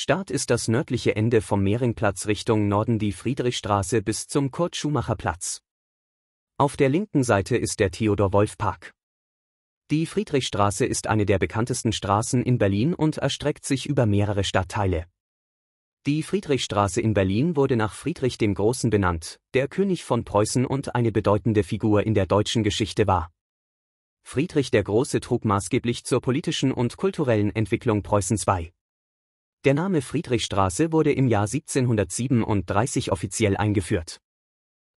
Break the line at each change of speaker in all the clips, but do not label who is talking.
Start ist das nördliche Ende vom Mehringplatz Richtung Norden die Friedrichstraße bis zum Kurt-Schumacher-Platz. Auf der linken Seite ist der Theodor-Wolf-Park. Die Friedrichstraße ist eine der bekanntesten Straßen in Berlin und erstreckt sich über mehrere Stadtteile. Die Friedrichstraße in Berlin wurde nach Friedrich dem Großen benannt, der König von Preußen und eine bedeutende Figur in der deutschen Geschichte war. Friedrich der Große trug maßgeblich zur politischen und kulturellen Entwicklung Preußens bei. Der Name Friedrichstraße wurde im Jahr 1737 offiziell eingeführt.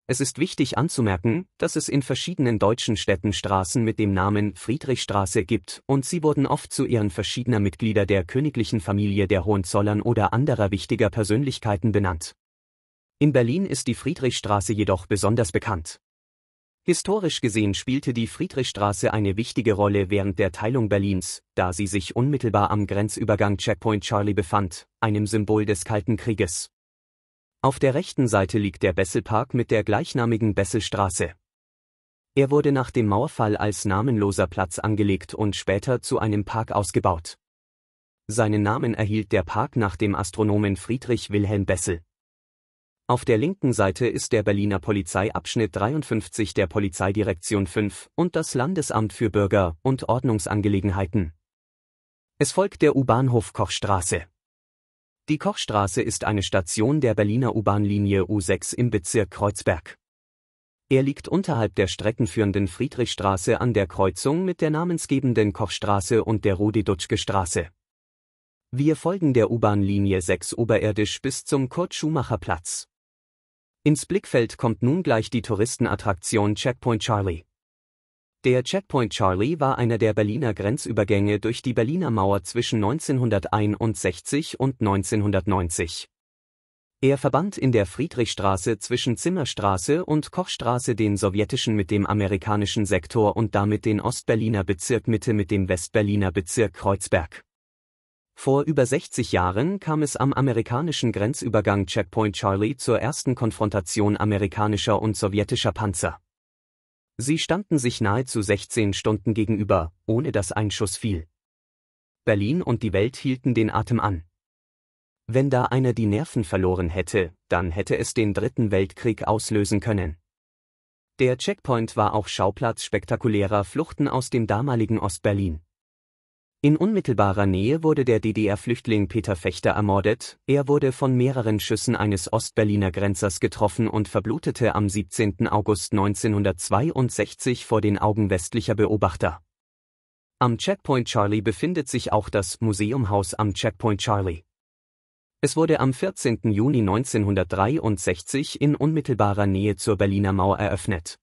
Es ist wichtig anzumerken, dass es in verschiedenen deutschen Städten Straßen mit dem Namen Friedrichstraße gibt und sie wurden oft zu Ehren verschiedener Mitglieder der königlichen Familie der Hohenzollern oder anderer wichtiger Persönlichkeiten benannt. In Berlin ist die Friedrichstraße jedoch besonders bekannt. Historisch gesehen spielte die Friedrichstraße eine wichtige Rolle während der Teilung Berlins, da sie sich unmittelbar am Grenzübergang Checkpoint Charlie befand, einem Symbol des Kalten Krieges. Auf der rechten Seite liegt der Besselpark mit der gleichnamigen Besselstraße. Er wurde nach dem Mauerfall als namenloser Platz angelegt und später zu einem Park ausgebaut. Seinen Namen erhielt der Park nach dem Astronomen Friedrich Wilhelm Bessel. Auf der linken Seite ist der Berliner Polizeiabschnitt 53 der Polizeidirektion 5 und das Landesamt für Bürger- und Ordnungsangelegenheiten. Es folgt der U-Bahnhof Kochstraße. Die Kochstraße ist eine Station der Berliner U-Bahn-Linie U6 im Bezirk Kreuzberg. Er liegt unterhalb der streckenführenden Friedrichstraße an der Kreuzung mit der namensgebenden Kochstraße und der Rudi-Dutschke-Straße. Wir folgen der U-Bahn-Linie 6 oberirdisch bis zum Kurt-Schumacher-Platz. Ins Blickfeld kommt nun gleich die Touristenattraktion Checkpoint Charlie. Der Checkpoint Charlie war einer der Berliner Grenzübergänge durch die Berliner Mauer zwischen 1961 und 1990. Er verband in der Friedrichstraße zwischen Zimmerstraße und Kochstraße den sowjetischen mit dem amerikanischen Sektor und damit den Ostberliner Bezirk Mitte mit dem Westberliner Bezirk Kreuzberg. Vor über 60 Jahren kam es am amerikanischen Grenzübergang Checkpoint Charlie zur ersten Konfrontation amerikanischer und sowjetischer Panzer. Sie standen sich nahezu 16 Stunden gegenüber, ohne dass ein Schuss fiel. Berlin und die Welt hielten den Atem an. Wenn da einer die Nerven verloren hätte, dann hätte es den Dritten Weltkrieg auslösen können. Der Checkpoint war auch Schauplatz spektakulärer Fluchten aus dem damaligen Ostberlin. In unmittelbarer Nähe wurde der DDR-Flüchtling Peter Fechter ermordet, er wurde von mehreren Schüssen eines Ostberliner Grenzers getroffen und verblutete am 17. August 1962 vor den Augen westlicher Beobachter. Am Checkpoint Charlie befindet sich auch das Museumhaus am Checkpoint Charlie. Es wurde am 14. Juni 1963 in unmittelbarer Nähe zur Berliner Mauer eröffnet.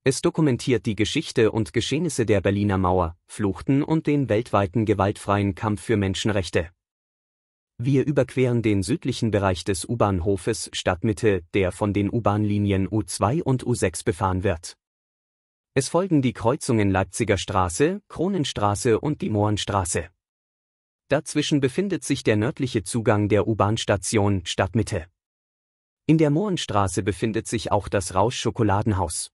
Es dokumentiert die Geschichte und Geschehnisse der Berliner Mauer, Fluchten und den weltweiten gewaltfreien Kampf für Menschenrechte. Wir überqueren den südlichen Bereich des U-Bahnhofes Stadtmitte, der von den U-Bahn-Linien U2 und U6 befahren wird. Es folgen die Kreuzungen Leipziger Straße, Kronenstraße und die Mohrenstraße. Dazwischen befindet sich der nördliche Zugang der U-Bahn-Station Stadtmitte. In der Mohrenstraße befindet sich auch das Rausch-Schokoladenhaus.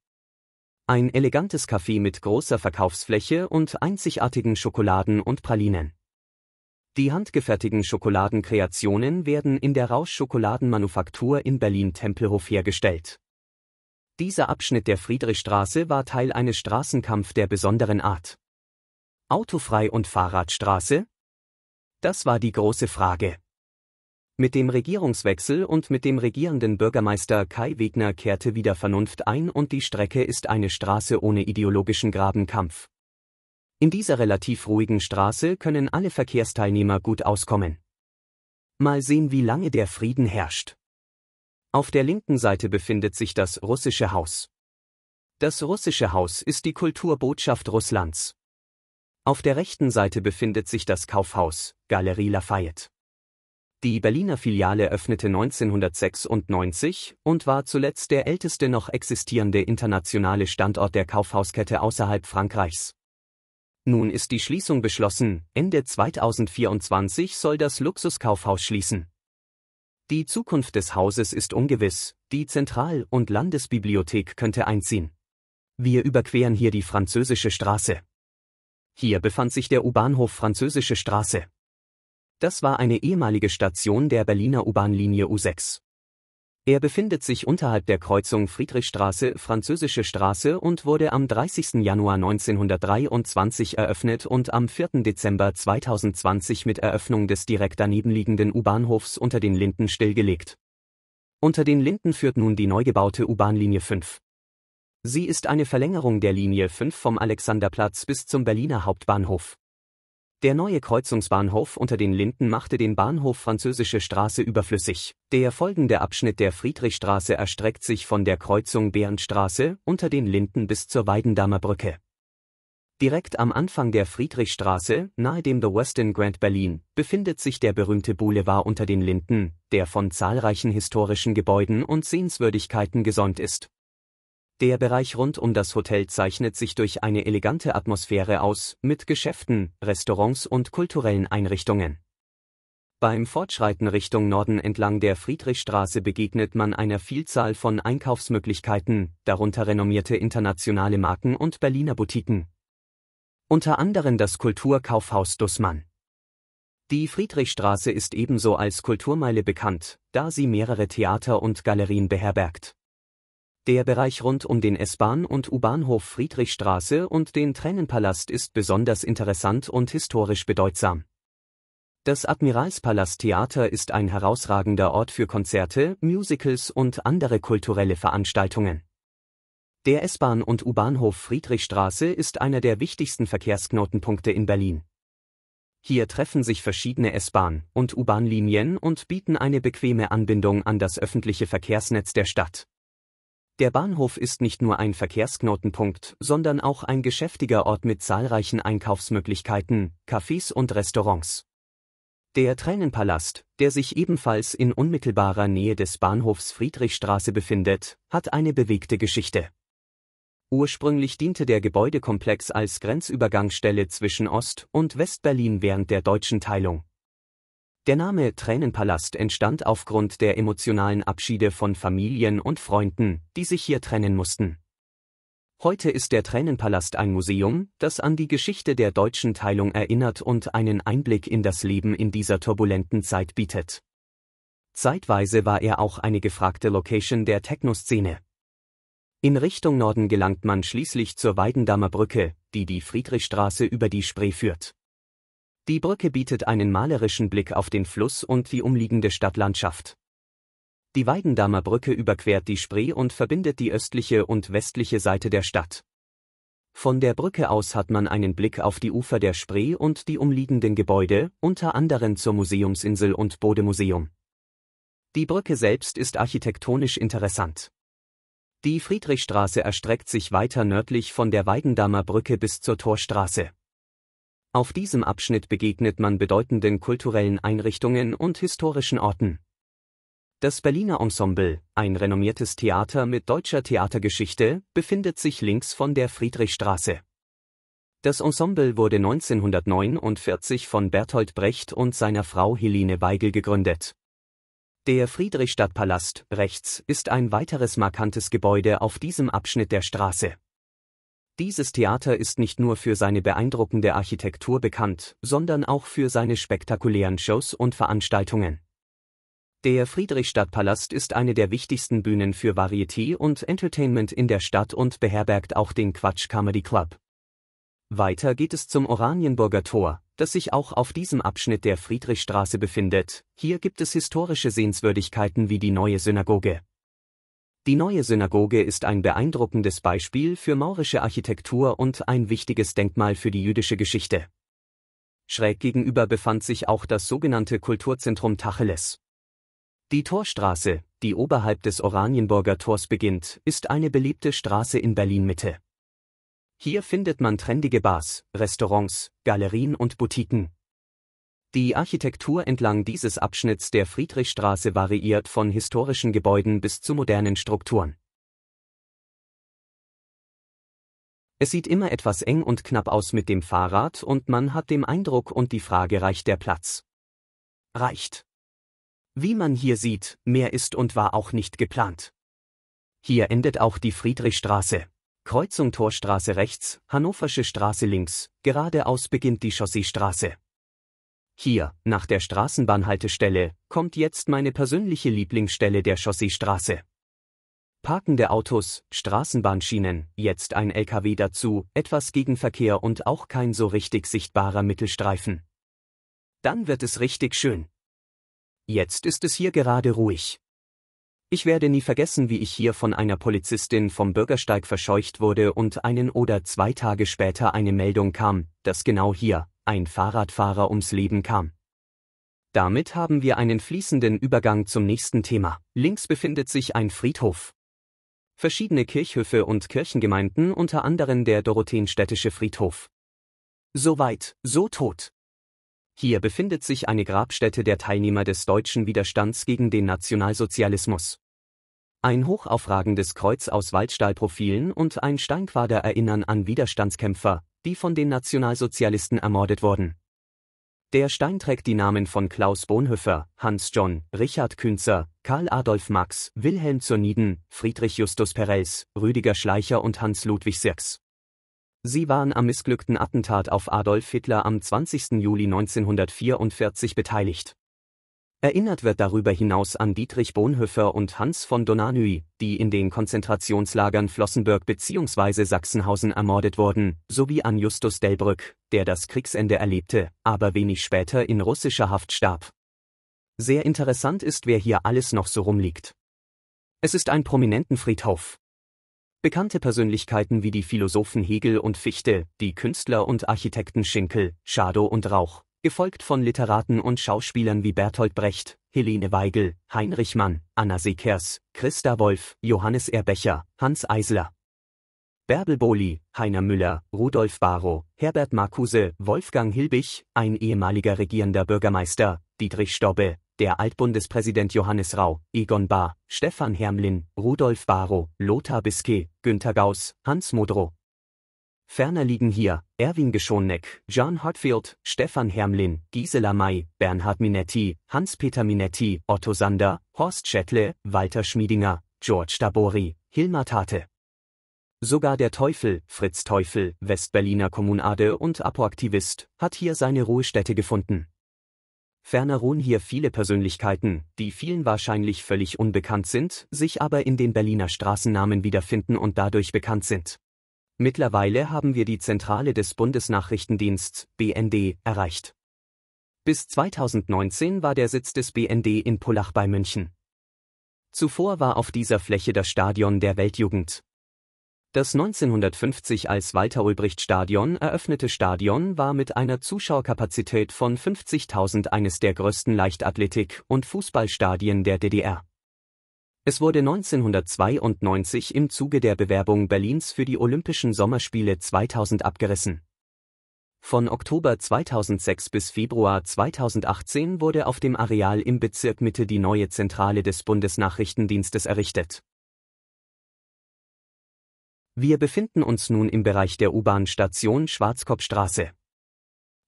Ein elegantes Café mit großer Verkaufsfläche und einzigartigen Schokoladen und Pralinen. Die handgefertigten Schokoladenkreationen werden in der Rausch-Schokoladenmanufaktur in Berlin-Tempelhof hergestellt. Dieser Abschnitt der Friedrichstraße war Teil eines Straßenkampfs der besonderen Art. Autofrei und Fahrradstraße? Das war die große Frage. Mit dem Regierungswechsel und mit dem regierenden Bürgermeister Kai Wegner kehrte wieder Vernunft ein und die Strecke ist eine Straße ohne ideologischen Grabenkampf. In dieser relativ ruhigen Straße können alle Verkehrsteilnehmer gut auskommen. Mal sehen, wie lange der Frieden herrscht. Auf der linken Seite befindet sich das Russische Haus. Das Russische Haus ist die Kulturbotschaft Russlands. Auf der rechten Seite befindet sich das Kaufhaus, Galerie Lafayette. Die Berliner Filiale öffnete 1996 und war zuletzt der älteste noch existierende internationale Standort der Kaufhauskette außerhalb Frankreichs. Nun ist die Schließung beschlossen, Ende 2024 soll das Luxuskaufhaus schließen. Die Zukunft des Hauses ist ungewiss, die Zentral- und Landesbibliothek könnte einziehen. Wir überqueren hier die Französische Straße. Hier befand sich der U-Bahnhof Französische Straße. Das war eine ehemalige Station der Berliner U-Bahn-Linie U6. Er befindet sich unterhalb der Kreuzung Friedrichstraße, Französische Straße und wurde am 30. Januar 1923 eröffnet und am 4. Dezember 2020 mit Eröffnung des direkt daneben liegenden U-Bahnhofs unter den Linden stillgelegt. Unter den Linden führt nun die neu gebaute U-Bahn-Linie 5. Sie ist eine Verlängerung der Linie 5 vom Alexanderplatz bis zum Berliner Hauptbahnhof. Der neue Kreuzungsbahnhof unter den Linden machte den Bahnhof Französische Straße überflüssig. Der folgende Abschnitt der Friedrichstraße erstreckt sich von der Kreuzung Berndstraße unter den Linden bis zur Weidendamer Brücke. Direkt am Anfang der Friedrichstraße, nahe dem The Westin Grand Berlin, befindet sich der berühmte Boulevard unter den Linden, der von zahlreichen historischen Gebäuden und Sehenswürdigkeiten gesäumt ist. Der Bereich rund um das Hotel zeichnet sich durch eine elegante Atmosphäre aus, mit Geschäften, Restaurants und kulturellen Einrichtungen. Beim Fortschreiten Richtung Norden entlang der Friedrichstraße begegnet man einer Vielzahl von Einkaufsmöglichkeiten, darunter renommierte internationale Marken und Berliner Boutiquen. Unter anderem das Kulturkaufhaus Dussmann. Die Friedrichstraße ist ebenso als Kulturmeile bekannt, da sie mehrere Theater und Galerien beherbergt. Der Bereich rund um den S-Bahn- und U-Bahnhof Friedrichstraße und den Tränenpalast ist besonders interessant und historisch bedeutsam. Das Admiralspalast-Theater ist ein herausragender Ort für Konzerte, Musicals und andere kulturelle Veranstaltungen. Der S-Bahn- und U-Bahnhof Friedrichstraße ist einer der wichtigsten Verkehrsknotenpunkte in Berlin. Hier treffen sich verschiedene S-Bahn- und U-Bahn-Linien und bieten eine bequeme Anbindung an das öffentliche Verkehrsnetz der Stadt. Der Bahnhof ist nicht nur ein Verkehrsknotenpunkt, sondern auch ein geschäftiger Ort mit zahlreichen Einkaufsmöglichkeiten, Cafés und Restaurants. Der Tränenpalast, der sich ebenfalls in unmittelbarer Nähe des Bahnhofs Friedrichstraße befindet, hat eine bewegte Geschichte. Ursprünglich diente der Gebäudekomplex als Grenzübergangsstelle zwischen Ost- und Westberlin während der deutschen Teilung. Der Name Tränenpalast entstand aufgrund der emotionalen Abschiede von Familien und Freunden, die sich hier trennen mussten. Heute ist der Tränenpalast ein Museum, das an die Geschichte der deutschen Teilung erinnert und einen Einblick in das Leben in dieser turbulenten Zeit bietet. Zeitweise war er auch eine gefragte Location der Techno-Szene. In Richtung Norden gelangt man schließlich zur Weidendamer Brücke, die die Friedrichstraße über die Spree führt. Die Brücke bietet einen malerischen Blick auf den Fluss und die umliegende Stadtlandschaft. Die Weidendamer Brücke überquert die Spree und verbindet die östliche und westliche Seite der Stadt. Von der Brücke aus hat man einen Blick auf die Ufer der Spree und die umliegenden Gebäude, unter anderem zur Museumsinsel und Bode-Museum. Die Brücke selbst ist architektonisch interessant. Die Friedrichstraße erstreckt sich weiter nördlich von der Weidendamer Brücke bis zur Torstraße. Auf diesem Abschnitt begegnet man bedeutenden kulturellen Einrichtungen und historischen Orten. Das Berliner Ensemble, ein renommiertes Theater mit deutscher Theatergeschichte, befindet sich links von der Friedrichstraße. Das Ensemble wurde 1949 von Bertolt Brecht und seiner Frau Helene Weigel gegründet. Der Friedrichstadtpalast, rechts, ist ein weiteres markantes Gebäude auf diesem Abschnitt der Straße. Dieses Theater ist nicht nur für seine beeindruckende Architektur bekannt, sondern auch für seine spektakulären Shows und Veranstaltungen. Der Friedrichstadtpalast ist eine der wichtigsten Bühnen für Varieté und Entertainment in der Stadt und beherbergt auch den Quatsch Comedy Club. Weiter geht es zum Oranienburger Tor, das sich auch auf diesem Abschnitt der Friedrichstraße befindet. Hier gibt es historische Sehenswürdigkeiten wie die Neue Synagoge. Die Neue Synagoge ist ein beeindruckendes Beispiel für maurische Architektur und ein wichtiges Denkmal für die jüdische Geschichte. Schräg gegenüber befand sich auch das sogenannte Kulturzentrum Tacheles. Die Torstraße, die oberhalb des Oranienburger Tors beginnt, ist eine beliebte Straße in Berlin-Mitte. Hier findet man trendige Bars, Restaurants, Galerien und Boutiquen. Die Architektur entlang dieses Abschnitts der Friedrichstraße variiert von historischen Gebäuden bis zu modernen Strukturen. Es sieht immer etwas eng und knapp aus mit dem Fahrrad und man hat den Eindruck und die Frage, reicht der Platz? Reicht. Wie man hier sieht, mehr ist und war auch nicht geplant. Hier endet auch die Friedrichstraße. Kreuzung Torstraße rechts, Hannoversche Straße links, geradeaus beginnt die Chausseestraße. Hier, nach der Straßenbahnhaltestelle, kommt jetzt meine persönliche Lieblingsstelle der Chausseestraße. Parkende Autos, Straßenbahnschienen, jetzt ein LKW dazu, etwas Gegenverkehr und auch kein so richtig sichtbarer Mittelstreifen. Dann wird es richtig schön. Jetzt ist es hier gerade ruhig. Ich werde nie vergessen, wie ich hier von einer Polizistin vom Bürgersteig verscheucht wurde und 1 oder 2 Tage später eine Meldung kam, dass genau hier ein Fahrradfahrer ums Leben kam. Damit haben wir einen fließenden Übergang zum nächsten Thema. Links befindet sich ein Friedhof. Verschiedene Kirchhöfe und Kirchengemeinden, unter anderem der Dorotheenstädtische Friedhof. Soweit, so tot. Hier befindet sich eine Grabstätte der Teilnehmer des deutschen Widerstands gegen den Nationalsozialismus. Ein hochaufragendes Kreuz aus Waldstahlprofilen und ein Steinquader erinnern an Widerstandskämpfer, die von den Nationalsozialisten ermordet wurden. Der Stein trägt die Namen von Klaus Bonhoeffer, Hans John, Richard Künzer, Karl Adolf Max, Wilhelm Zurniden, Friedrich Justus Perels, Rüdiger Schleicher und Hans Ludwig Sirks. Sie waren am missglückten Attentat auf Adolf Hitler am 20. Juli 1944 beteiligt. Erinnert wird darüber hinaus an Dietrich Bonhoeffer und Hans von Dohnanyi, die in den Konzentrationslagern Flossenbürg bzw. Sachsenhausen ermordet wurden, sowie an Justus Delbrück, der das Kriegsende erlebte, aber wenig später in russischer Haft starb. Sehr interessant ist, wer hier alles noch so rumliegt. Es ist ein Prominentenfriedhof. Bekannte Persönlichkeiten wie die Philosophen Hegel und Fichte, die Künstler und Architekten Schinkel, Schadow und Rauch, gefolgt von Literaten und Schauspielern wie Bertolt Brecht, Helene Weigel, Heinrich Mann, Anna Seekers, Christa Wolf, Johannes Erbecher, Hans Eisler, Bärbel Bohly, Heiner Müller, Rudolf Barrow, Herbert Marcuse, Wolfgang Hilbig, ein ehemaliger regierender Bürgermeister, Dietrich Stobbe, der Altbundespräsident Johannes Rau, Egon Bahr, Stefan Hermlin, Rudolf Barrow, Lothar Bisky, Günter Gauss, Hans Modrow. Ferner liegen hier Erwin Geschonek, John Hartfield, Stefan Hermlin, Gisela May, Bernhard Minetti, Hans-Peter Minetti, Otto Sander, Horst Schädtle, Walter Schmiedinger, George Tabori, Hilmar Tate. Sogar der Teufel, Fritz Teufel, Westberliner Kommunade und Apoaktivist, hat hier seine Ruhestätte gefunden. Ferner ruhen hier viele Persönlichkeiten, die vielen wahrscheinlich völlig unbekannt sind, sich aber in den Berliner Straßennamen wiederfinden und dadurch bekannt sind. Mittlerweile haben wir die Zentrale des Bundesnachrichtendiensts, BND, erreicht. Bis 2019 war der Sitz des BND in Pullach bei München. Zuvor war auf dieser Fläche das Stadion der Weltjugend. Das 1950 als Walter-Ulbricht-Stadion eröffnete Stadion war mit einer Zuschauerkapazität von 50.000 eines der größten Leichtathletik- und Fußballstadien der DDR. Es wurde 1992 im Zuge der Bewerbung Berlins für die Olympischen Sommerspiele 2000 abgerissen. Von Oktober 2006 bis Februar 2018 wurde auf dem Areal im Bezirk Mitte die neue Zentrale des Bundesnachrichtendienstes errichtet. Wir befinden uns nun im Bereich der U-Bahn-Station Schwarzkopfstraße.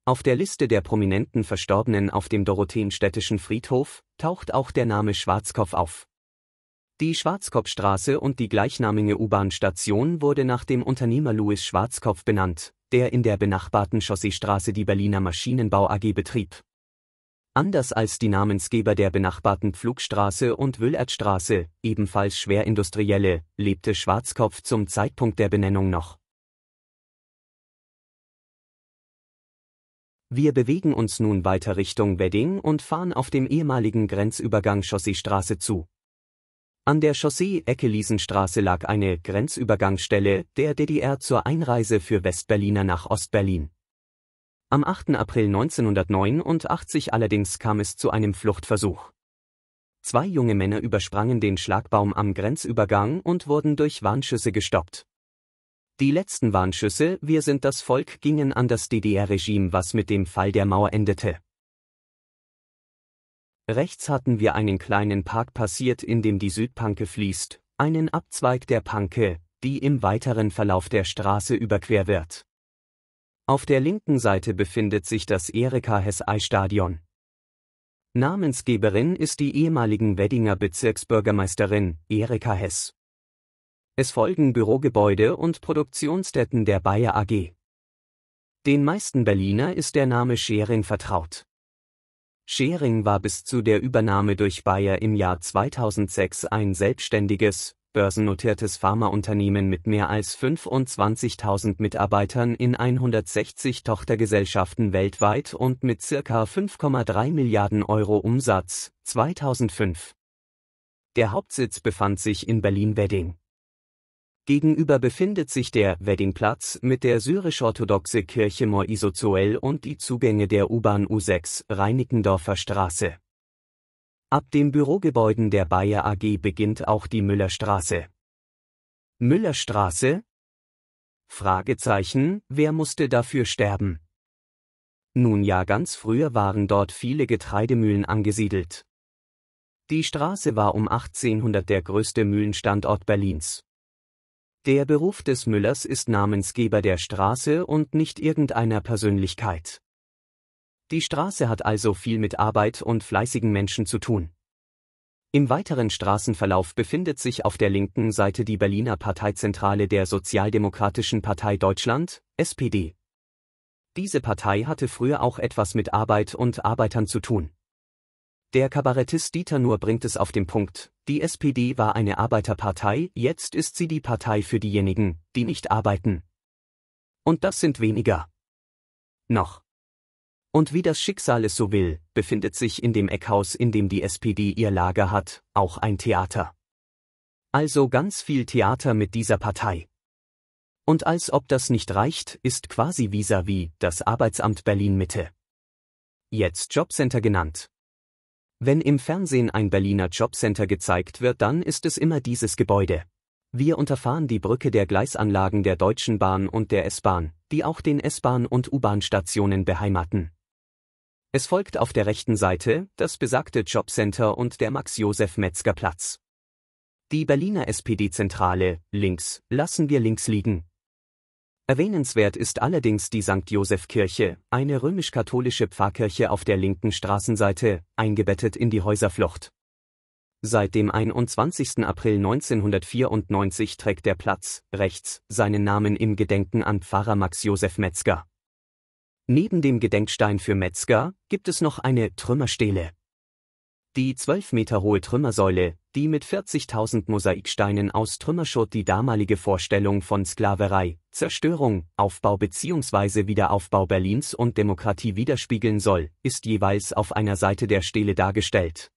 Auf der Liste der prominenten Verstorbenen auf dem Dorotheenstädtischen Friedhof taucht auch der Name Schwarzkopf auf. Die Schwarzkopfstraße und die gleichnamige U-Bahn-Station wurde nach dem Unternehmer Louis Schwarzkopf benannt, der in der benachbarten Chausseestraße die Berliner Maschinenbau AG betrieb. Anders als die Namensgeber der benachbarten Pflugstraße und Wüllertstraße, ebenfalls Schwerindustrielle, lebte Schwarzkopf zum Zeitpunkt der Benennung noch. Wir bewegen uns nun weiter Richtung Wedding und fahren auf dem ehemaligen Grenzübergang Chausseestraße zu. An der Chaussee-Ecke Liesenstraße lag eine Grenzübergangsstelle der DDR zur Einreise für Westberliner nach Ostberlin. Am 8. April 1989 allerdings kam es zu einem Fluchtversuch. 2 junge Männer übersprangen den Schlagbaum am Grenzübergang und wurden durch Warnschüsse gestoppt. Die letzten Warnschüsse "Wir sind das Volk" gingen an das DDR-Regime, was mit dem Fall der Mauer endete. Rechts hatten wir einen kleinen Park passiert, in dem die Südpanke fließt, einen Abzweig der Panke, die im weiteren Verlauf der Straße überquert wird. Auf der linken Seite befindet sich das Erika-Hess-Ei-Stadion. Namensgeberin ist die ehemaligen Weddinger Bezirksbürgermeisterin Erika Hess. Es folgen Bürogebäude und Produktionsstätten der Bayer AG. Den meisten Berliner ist der Name Schering vertraut. Schering war bis zu der Übernahme durch Bayer im Jahr 2006 ein selbstständiges, börsennotiertes Pharmaunternehmen mit mehr als 25.000 Mitarbeitern in 160 Tochtergesellschaften weltweit und mit ca. 5,3 Milliarden Euro Umsatz, 2005. Der Hauptsitz befand sich in Berlin-Wedding. Gegenüber befindet sich der Weddingplatz mit der syrisch-orthodoxe Kirche Mor Isozoel und die Zugänge der U-Bahn U6 Reinickendorfer Straße. Ab den Bürogebäuden der Bayer AG beginnt auch die Müllerstraße. Müllerstraße? Fragezeichen, wer musste dafür sterben? Nun ja, ganz früher waren dort viele Getreidemühlen angesiedelt. Die Straße war um 1800 der größte Mühlenstandort Berlins. Der Beruf des Müllers ist Namensgeber der Straße und nicht irgendeiner Persönlichkeit. Die Straße hat also viel mit Arbeit und fleißigen Menschen zu tun. Im weiteren Straßenverlauf befindet sich auf der linken Seite die Berliner Parteizentrale der Sozialdemokratischen Partei Deutschland, SPD. Diese Partei hatte früher auch etwas mit Arbeit und Arbeitern zu tun. Der Kabarettist Dieter Nuhr bringt es auf den Punkt: Die SPD war eine Arbeiterpartei, jetzt ist sie die Partei für diejenigen, die nicht arbeiten. Und das sind weniger. Noch. Und wie das Schicksal es so will, befindet sich in dem Eckhaus, in dem die SPD ihr Lager hat, auch ein Theater. Also ganz viel Theater mit dieser Partei. Und als ob das nicht reicht, ist quasi vis-à-vis das Arbeitsamt Berlin-Mitte. Jetzt Jobcenter genannt. Wenn im Fernsehen ein Berliner Jobcenter gezeigt wird, dann ist es immer dieses Gebäude. Wir unterfahren die Brücke der Gleisanlagen der Deutschen Bahn und der S-Bahn, die auch den S-Bahn- und U-Bahn-Stationen beheimaten. Es folgt auf der rechten Seite das besagte Jobcenter und der Max-Joseph-Metzger-Platz. Die Berliner SPD-Zentrale, links, lassen wir links liegen. Erwähnenswert ist allerdings die St. Joseph-Kirche, eine römisch-katholische Pfarrkirche auf der linken Straßenseite, eingebettet in die Häuserflucht. Seit dem 21. April 1994 trägt der Platz, rechts, seinen Namen im Gedenken an Pfarrer Max Joseph Metzger. Neben dem Gedenkstein für Metzger gibt es noch eine Trümmerstele. Die 12 Meter hohe Trümmersäule, die mit 40.000 Mosaiksteinen aus Trümmerschutt die damalige Vorstellung von Sklaverei, Zerstörung, Aufbau bzw. Wiederaufbau Berlins und Demokratie widerspiegeln soll, ist jeweils auf einer Seite der Stele dargestellt.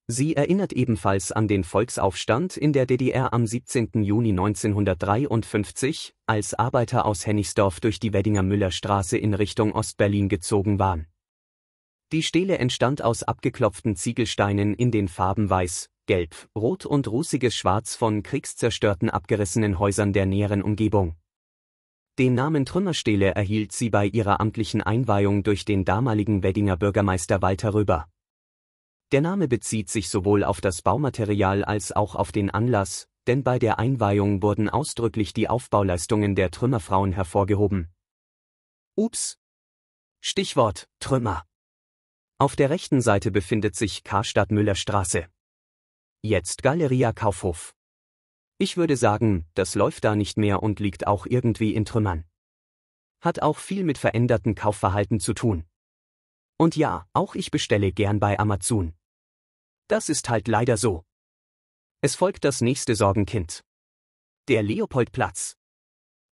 Sie erinnert ebenfalls an den Volksaufstand in der DDR am 17. Juni 1953, als Arbeiter aus Hennigsdorf durch die Weddinger Müllerstraße in Richtung Ostberlin gezogen waren. Die Stele entstand aus abgeklopften Ziegelsteinen in den Farben Weiß, Gelb, Rot und rußiges Schwarz von kriegszerstörten abgerissenen Häusern der näheren Umgebung. Den Namen Trümmerstele erhielt sie bei ihrer amtlichen Einweihung durch den damaligen Weddinger Bürgermeister Walter Röber. Der Name bezieht sich sowohl auf das Baumaterial als auch auf den Anlass, denn bei der Einweihung wurden ausdrücklich die Aufbauleistungen der Trümmerfrauen hervorgehoben. Ups! Stichwort Trümmer. Auf der rechten Seite befindet sich Karstadt-Müller-Straße. Jetzt Galeria Kaufhof. Ich würde sagen, das läuft da nicht mehr und liegt auch irgendwie in Trümmern. Hat auch viel mit verändertem Kaufverhalten zu tun. Und ja, auch ich bestelle gern bei Amazon. Das ist halt leider so. Es folgt das nächste Sorgenkind. Der Leopoldplatz.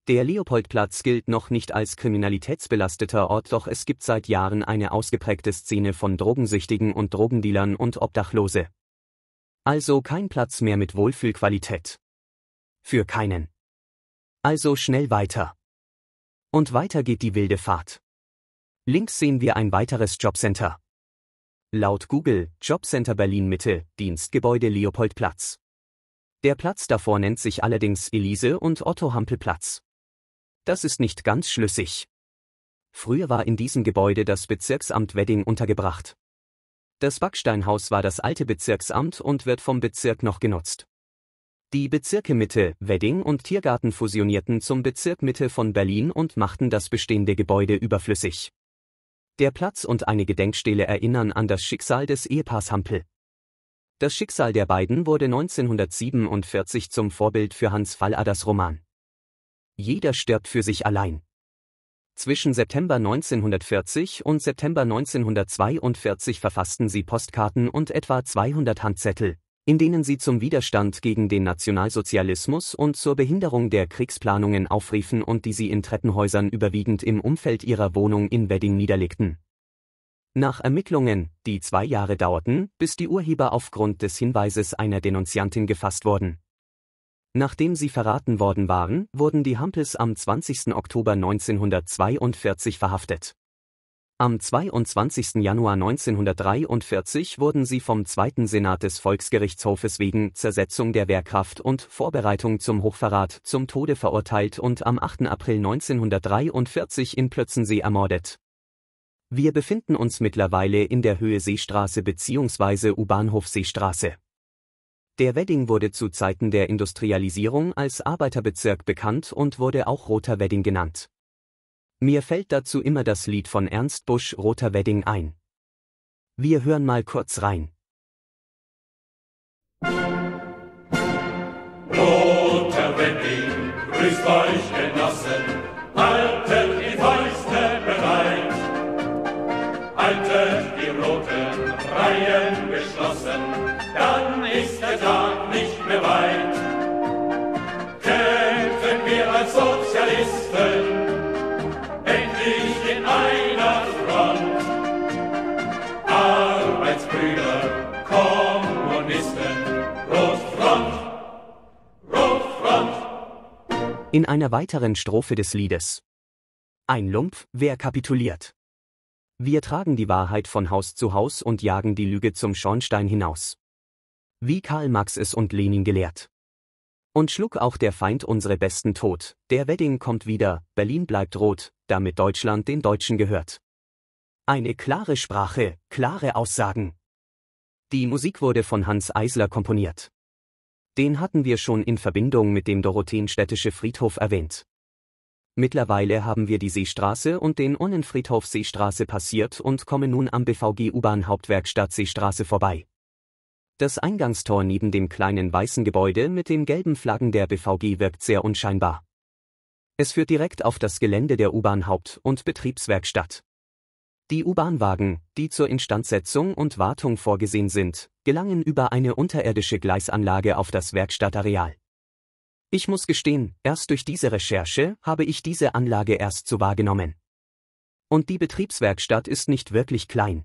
Der Leopoldplatz gilt noch nicht als kriminalitätsbelasteter Ort, doch es gibt seit Jahren eine ausgeprägte Szene von Drogensüchtigen und Drogendealern und Obdachlose. Also kein Platz mehr mit Wohlfühlqualität. Für keinen. Also schnell weiter. Und weiter geht die wilde Fahrt. Links sehen wir ein weiteres Jobcenter. Laut Google, Jobcenter Berlin-Mitte, Dienstgebäude Leopoldplatz. Der Platz davor nennt sich allerdings Elise- und Otto-Hampel-Platz. Das ist nicht ganz schlüssig. Früher war in diesem Gebäude das Bezirksamt Wedding untergebracht. Das Backsteinhaus war das alte Bezirksamt und wird vom Bezirk noch genutzt. Die Bezirke Mitte, Wedding und Tiergarten fusionierten zum Bezirk Mitte von Berlin und machten das bestehende Gebäude überflüssig. Der Platz und eine Gedenkstele erinnern an das Schicksal des Ehepaars Hampel. Das Schicksal der beiden wurde 1947 zum Vorbild für Hans Falladers Roman Jeder stirbt für sich allein. Zwischen September 1940 und September 1942 verfassten sie Postkarten und etwa 200 Handzettel, in denen sie zum Widerstand gegen den Nationalsozialismus und zur Behinderung der Kriegsplanungen aufriefen und die sie in Treppenhäusern überwiegend im Umfeld ihrer Wohnung in Wedding niederlegten. Nach Ermittlungen, die 2 Jahre dauerten, bis die Urheber aufgrund des Hinweises einer Denunziantin gefasst wurden. Nachdem sie verraten worden waren, wurden die Hampels am 20. Oktober 1942 verhaftet. Am 22. Januar 1943 wurden sie vom 2. Senat des Volksgerichtshofes wegen Zersetzung der Wehrkraft und Vorbereitung zum Hochverrat zum Tode verurteilt und am 8. April 1943 in Plötzensee ermordet. Wir befinden uns mittlerweile in der Höhe Seestraße bzw. U-Bahnhof Seestraße. Der Wedding wurde zu Zeiten der Industrialisierung als Arbeiterbezirk bekannt und wurde auch Roter Wedding genannt. Mir fällt dazu immer das Lied von Ernst Busch Roter Wedding ein. Wir hören mal kurz rein.
Roter Wedding, grüßt euch Genossen, haltet die Fäuste bereit. Haltet die roten Reihen geschlossen, dann ist der Tag nicht mehr weit. Kämpfen wir als Sozialisten, endlich in einer Front. Arbeitsbrüder, Kommunisten, Rotfront, Rotfront.
In einer weiteren Strophe des Liedes. Ein Lump, wer kapituliert? Wir tragen die Wahrheit von Haus zu Haus und jagen die Lüge zum Schornstein hinaus. Wie Karl Marx es und Lenin gelehrt. Und schlug auch der Feind unsere Besten tot, der Wedding kommt wieder, Berlin bleibt rot, damit Deutschland den Deutschen gehört. Eine klare Sprache, klare Aussagen. Die Musik wurde von Hans Eisler komponiert. Den hatten wir schon in Verbindung mit dem Dorotheenstädtische Friedhof erwähnt. Mittlerweile haben wir die Seestraße und den Urnenfriedhof Seestraße passiert und kommen nun am BVG U-Bahn-Hauptwerkstatt Seestraße vorbei. Das Eingangstor neben dem kleinen weißen Gebäude mit den gelben Flaggen der BVG wirkt sehr unscheinbar. Es führt direkt auf das Gelände der U-Bahn-Haupt- und Betriebswerkstatt. Die U-Bahn-Wagen, die zur Instandsetzung und Wartung vorgesehen sind, gelangen über eine unterirdische Gleisanlage auf das Werkstattareal. Ich muss gestehen, erst durch diese Recherche habe ich diese Anlage erst so wahrgenommen. Und die Betriebswerkstatt ist nicht wirklich klein.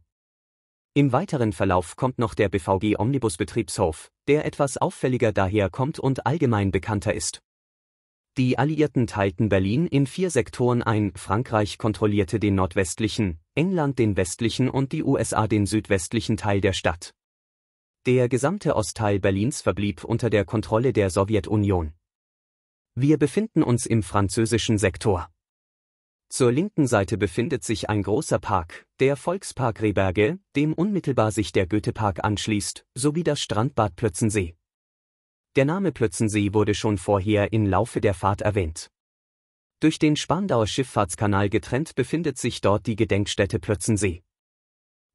Im weiteren Verlauf kommt noch der BVG Omnibusbetriebshof, der etwas auffälliger daherkommt und allgemein bekannter ist. Die Alliierten teilten Berlin in 4 Sektoren ein, Frankreich kontrollierte den nordwestlichen, England den westlichen und die USA den südwestlichen Teil der Stadt. Der gesamte Ostteil Berlins verblieb unter der Kontrolle der Sowjetunion. Wir befinden uns im französischen Sektor. Zur linken Seite befindet sich ein großer Park, der Volkspark Rehberge, dem unmittelbar sich der Goethepark anschließt, sowie das Strandbad Plötzensee. Der Name Plötzensee wurde schon vorher im Laufe der Fahrt erwähnt. Durch den Spandauer Schifffahrtskanal getrennt befindet sich dort die Gedenkstätte Plötzensee.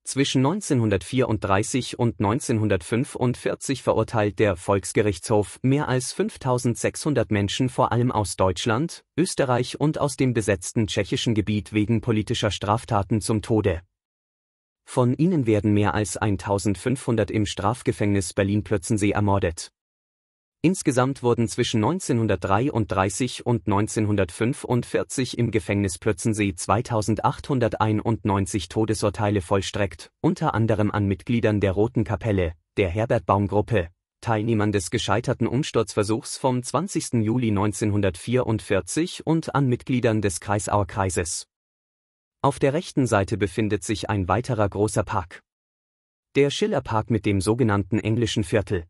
Zwischen 1934 und 1945 verurteilt der Volksgerichtshof mehr als 5600 Menschen vor allem aus Deutschland, Österreich und aus dem besetzten tschechischen Gebiet wegen politischer Straftaten zum Tode. Von ihnen werden mehr als 1500 im Strafgefängnis Berlin-Plötzensee ermordet. Insgesamt wurden zwischen 1933 und 1945 im Gefängnis Plötzensee 2891 Todesurteile vollstreckt, unter anderem an Mitgliedern der Roten Kapelle, der Herbert-Baum-Gruppe, Teilnehmern des gescheiterten Umsturzversuchs vom 20. Juli 1944 und an Mitgliedern des Kreisauer Kreises. Auf der rechten Seite befindet sich ein weiterer großer Park. Der Schillerpark mit dem sogenannten englischen Viertel.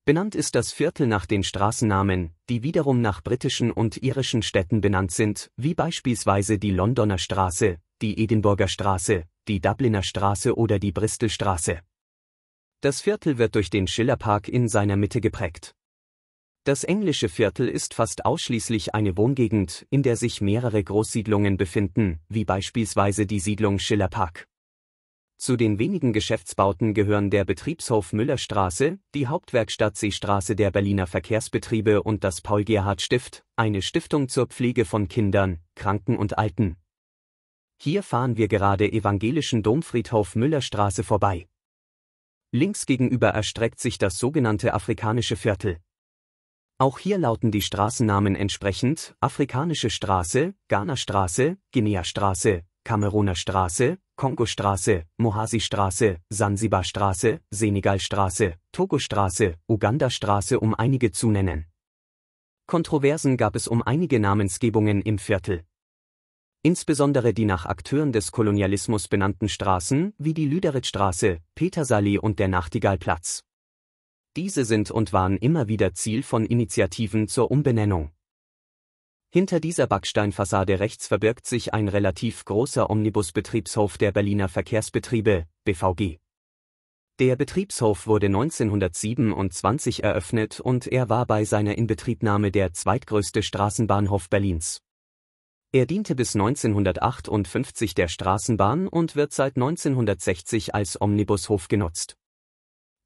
Benannt ist das Viertel nach den Straßennamen, die wiederum nach britischen und irischen Städten benannt sind, wie beispielsweise die Londoner Straße, die Edinburgher Straße, die Dubliner Straße oder die Bristolstraße. Das Viertel wird durch den Schillerpark in seiner Mitte geprägt. Das englische Viertel ist fast ausschließlich eine Wohngegend, in der sich mehrere Großsiedlungen befinden, wie beispielsweise die Siedlung Schillerpark. Zu den wenigen Geschäftsbauten gehören der Betriebshof Müllerstraße, die Hauptwerkstatt Seestraße der Berliner Verkehrsbetriebe und das Paul-Gerhardt-Stift, eine Stiftung zur Pflege von Kindern, Kranken und Alten. Hier fahren wir gerade evangelischen Domfriedhof Müllerstraße vorbei. Links gegenüber erstreckt sich das sogenannte afrikanische Viertel. Auch hier lauten die Straßennamen entsprechend: Afrikanische Straße, Ghana-Straße, Guinea-Straße, Kameruner Straße, Kongo-Straße, Mohasi-Straße, Sansibar-Straße, Senegal-Straße, Togo-Straße, Uganda-Straße, um einige zu nennen. Kontroversen gab es um einige Namensgebungen im Viertel. Insbesondere die nach Akteuren des Kolonialismus benannten Straßen, wie die Lüderitz-Straße, Petersallee und der Nachtigallplatz. Diese sind und waren immer wieder Ziel von Initiativen zur Umbenennung. Hinter dieser Backsteinfassade rechts verbirgt sich ein relativ großer Omnibusbetriebshof der Berliner Verkehrsbetriebe, BVG. Der Betriebshof wurde 1927 eröffnet und er war bei seiner Inbetriebnahme der zweitgrößte Straßenbahnhof Berlins. Er diente bis 1958 der Straßenbahn und wird seit 1960 als Omnibushof genutzt.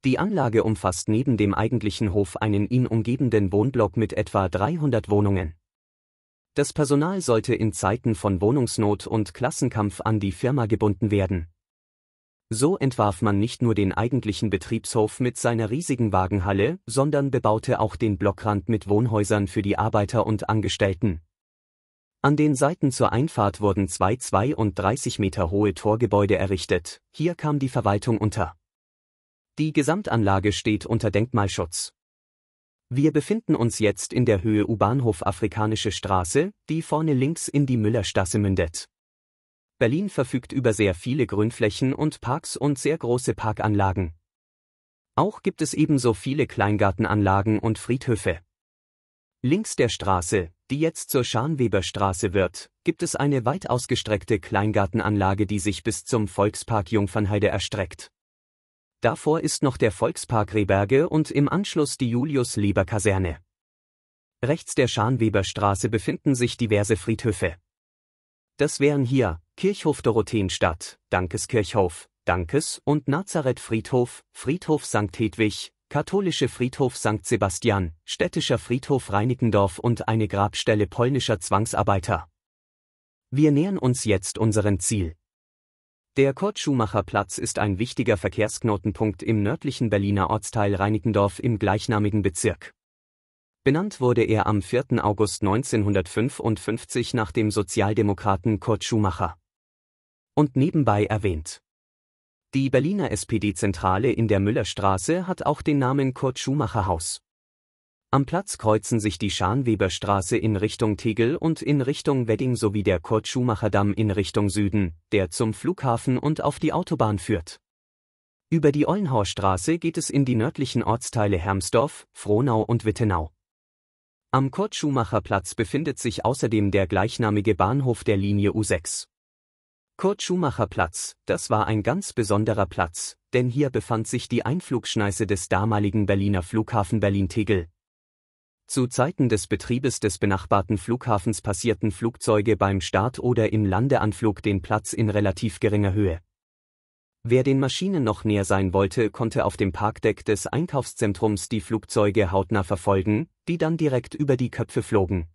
Die Anlage umfasst neben dem eigentlichen Hof einen ihn umgebenden Wohnblock mit etwa 300 Wohnungen. Das Personal sollte in Zeiten von Wohnungsnot und Klassenkampf an die Firma gebunden werden. So entwarf man nicht nur den eigentlichen Betriebshof mit seiner riesigen Wagenhalle, sondern bebaute auch den Blockrand mit Wohnhäusern für die Arbeiter und Angestellten. An den Seiten zur Einfahrt wurden zwei 32 Meter hohe Torgebäude errichtet, hier kam die Verwaltung unter. Die Gesamtanlage steht unter Denkmalschutz. Wir befinden uns jetzt in der Höhe U-Bahnhof Afrikanische Straße, die vorne links in die Müllerstraße mündet. Berlin verfügt über sehr viele Grünflächen und Parks und sehr große Parkanlagen. Auch gibt es ebenso viele Kleingartenanlagen und Friedhöfe. Links der Straße, die jetzt zur Scharnweberstraße wird, gibt es eine weit ausgestreckte Kleingartenanlage, die sich bis zum Volkspark Jungfernheide erstreckt. Davor ist noch der Volkspark Rehberge und im Anschluss die Julius-Leber-Kaserne. Rechts der Scharnweberstraße befinden sich diverse Friedhöfe. Das wären hier Kirchhof Dorotheenstadt, Dankeskirchhof, Dankes- und Nazareth-Friedhof, Friedhof St. Hedwig, Katholische Friedhof St. Sebastian, Städtischer Friedhof Reinickendorf und eine Grabstelle polnischer Zwangsarbeiter. Wir nähern uns jetzt unserem Ziel. Der Kurt-Schumacher-Platz ist ein wichtiger Verkehrsknotenpunkt im nördlichen Berliner Ortsteil Reinickendorf im gleichnamigen Bezirk. Benannt wurde er am 4. August 1955 nach dem Sozialdemokraten Kurt Schumacher. Und nebenbei erwähnt: Die Berliner SPD-Zentrale in der Müllerstraße hat auch den Namen Kurt-Schumacher-Haus. Am Platz kreuzen sich die Scharnweberstraße in Richtung Tegel und in Richtung Wedding sowie der Kurt-Schumacher-Damm in Richtung Süden, der zum Flughafen und auf die Autobahn führt. Über die Ollenhauer Straße geht es in die nördlichen Ortsteile Hermsdorf, Frohnau und Wittenau. Am Kurt-Schumacher-Platz befindet sich außerdem der gleichnamige Bahnhof der Linie U6. Kurt-Schumacher-Platz, das war ein ganz besonderer Platz, denn hier befand sich die Einflugschneise des damaligen Berliner Flughafen Berlin-Tegel. Zu Zeiten des Betriebes des benachbarten Flughafens passierten Flugzeuge beim Start oder im Landeanflug den Platz in relativ geringer Höhe. Wer den Maschinen noch näher sein wollte, konnte auf dem Parkdeck des Einkaufszentrums die Flugzeuge hautnah verfolgen, die dann direkt über die Köpfe flogen.